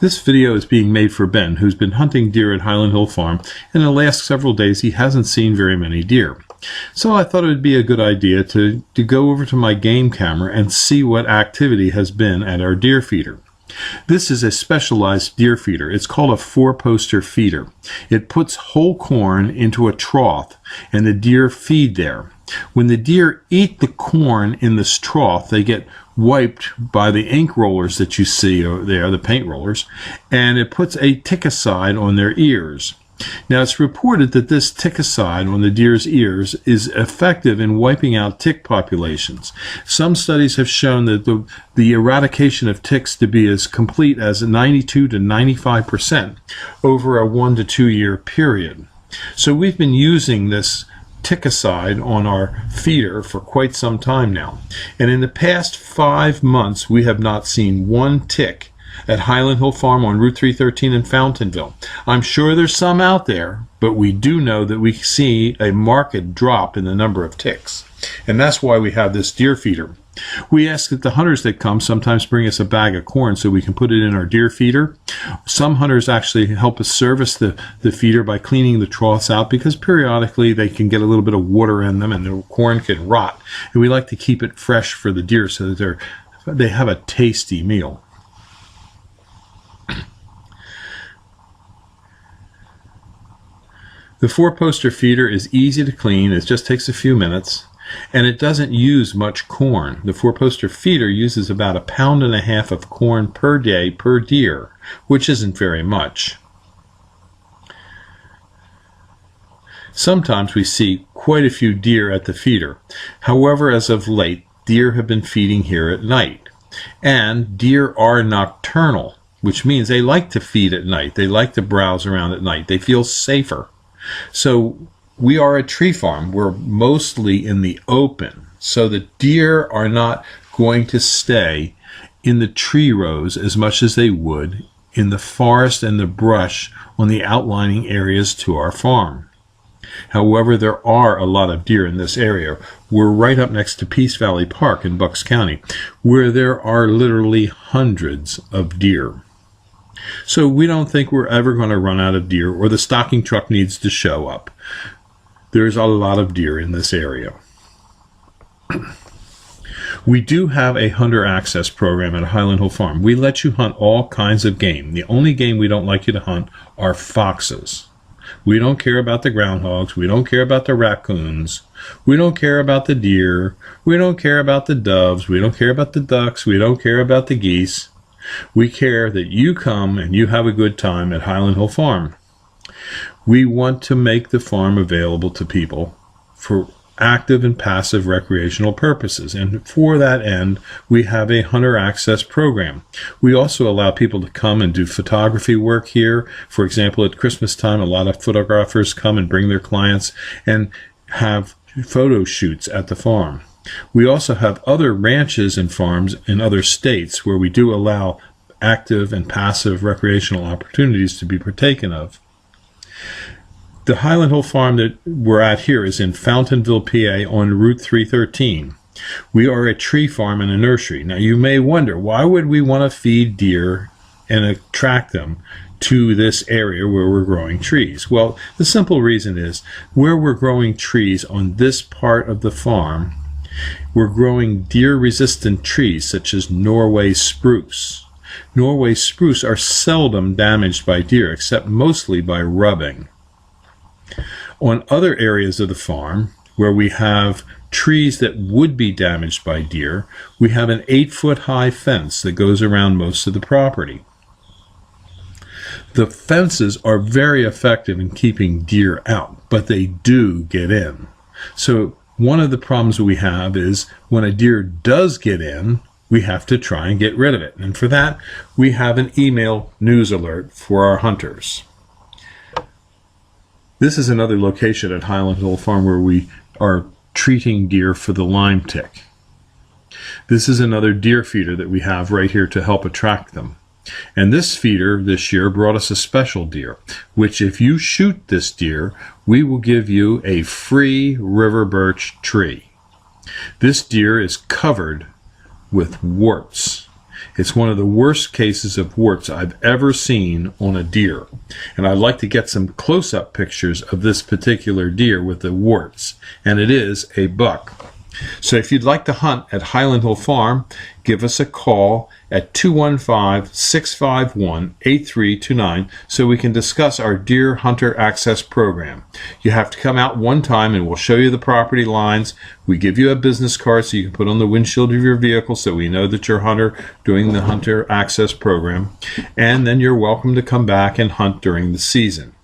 This video is being made for Ben, who's been hunting deer at Highland Hill Farm, and in the last several days he hasn't seen very many deer. So I thought it would be a good idea to go over to my game camera and see what activity has been at our deer feeder. This is a specialized deer feeder. It's called a four-poster feeder. It puts whole corn into a trough and the deer feed there. When the deer eat the corn in this trough, they get wiped by the ink rollers that you see over there, the paint rollers, and it puts a ticicide on their ears. Now, it's reported that this ticicide on the deer's ears is effective in wiping out tick populations. Some studies have shown that the eradication of ticks to be as complete as 92 to 95% over a 1 to 2 year period. So we've been using this ticicide on our feeder for quite some time now. And in the past 5 months, we have not seen one tick at Highland Hill Farm on Route 313 in Fountainville. I'm sure there's some out there, but we do know that we see a marked drop in the number of ticks. And that's why we have this deer feeder. We ask that the hunters that come sometimes bring us a bag of corn so we can put it in our deer feeder. Some hunters actually help us service the feeder by cleaning the troughs out, because periodically they can get a little bit of water in them and the corn can rot. And we like to keep it fresh for the deer so that they have a tasty meal. The four-poster feeder is easy to clean. It just takes a few minutes. And it doesn't use much corn. The four-poster feeder uses about 1.5 pounds of corn per day per deer, which isn't very much. Sometimes we see quite a few deer at the feeder. However, as of late, deer have been feeding here at night. And deer are nocturnal, which means they like to feed at night. They like to browse around at night. They feel safer. So we are a tree farm. We're mostly in the open, so the deer are not going to stay in the tree rows as much as they would in the forest and the brush on the outlining areas to our farm. However, there are a lot of deer in this area. We're right up next to Peace Valley Park in Bucks County, where there are literally hundreds of deer. So we don't think we're ever going to run out of deer, or the stocking truck needs to show up. There's a lot of deer in this area. We do have a hunter access program at Highland Hill Farm. We let you hunt all kinds of game. The only game we don't like you to hunt are foxes. We don't care about the groundhogs. We don't care about the raccoons. We don't care about the deer. We don't care about the doves. We don't care about the ducks. We don't care about the geese. We care that you come and you have a good time at Highland Hill Farm. We want to make the farm available to people for active and passive recreational purposes. And for that end, we have a hunter access program. We also allow people to come and do photography work here. For example, at Christmas time, a lot of photographers come and bring their clients and have photo shoots at the farm. We also have other ranches and farms in other states where we do allow active and passive recreational opportunities to be partaken of. The Highland Hill Farm that we're at here is in Fountainville, PA on Route 313. We are a tree farm and a nursery. Now you may wonder, why would we want to feed deer and attract them to this area where we're growing trees? Well, the simple reason is, where we're growing trees on this part of the farm, we're growing deer-resistant trees such as Norway spruce. Norway spruce are seldom damaged by deer, except mostly by rubbing. On other areas of the farm, where we have trees that would be damaged by deer, we have an 8-foot-high fence that goes around most of the property. The fences are very effective in keeping deer out, but they do get in. So one of the problems we have is when a deer does get in, we have to try and get rid of it. And for that, we have an email news alert for our hunters. This is another location at Highland Hill Farm where we are treating deer for the Lyme tick. This is another deer feeder that we have right here to help attract them. And this feeder this year brought us a special deer, which if you shoot this deer, we will give you a free river birch tree. This deer is covered with warts. It's one of the worst cases of warts I've ever seen on a deer. And I'd like to get some close-up pictures of this particular deer with the warts. And it is a buck. So if you'd like to hunt at Highland Hill Farm, give us a call at 215-651-8329 so we can discuss our Deer Hunter Access Program. You have to come out one time and we'll show you the property lines. We give you a business card so you can put on the windshield of your vehicle so we know that you're a hunter doing the Hunter Access Program. And then you're welcome to come back and hunt during the season.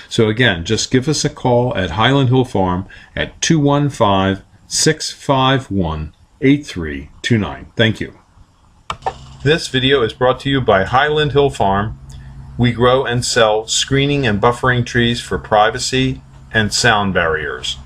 So again, just give us a call at Highland Hill Farm at 215-651-8329. Thank you. This video is brought to you by Highland Hill Farm. We grow and sell screening and buffering trees for privacy and sound barriers.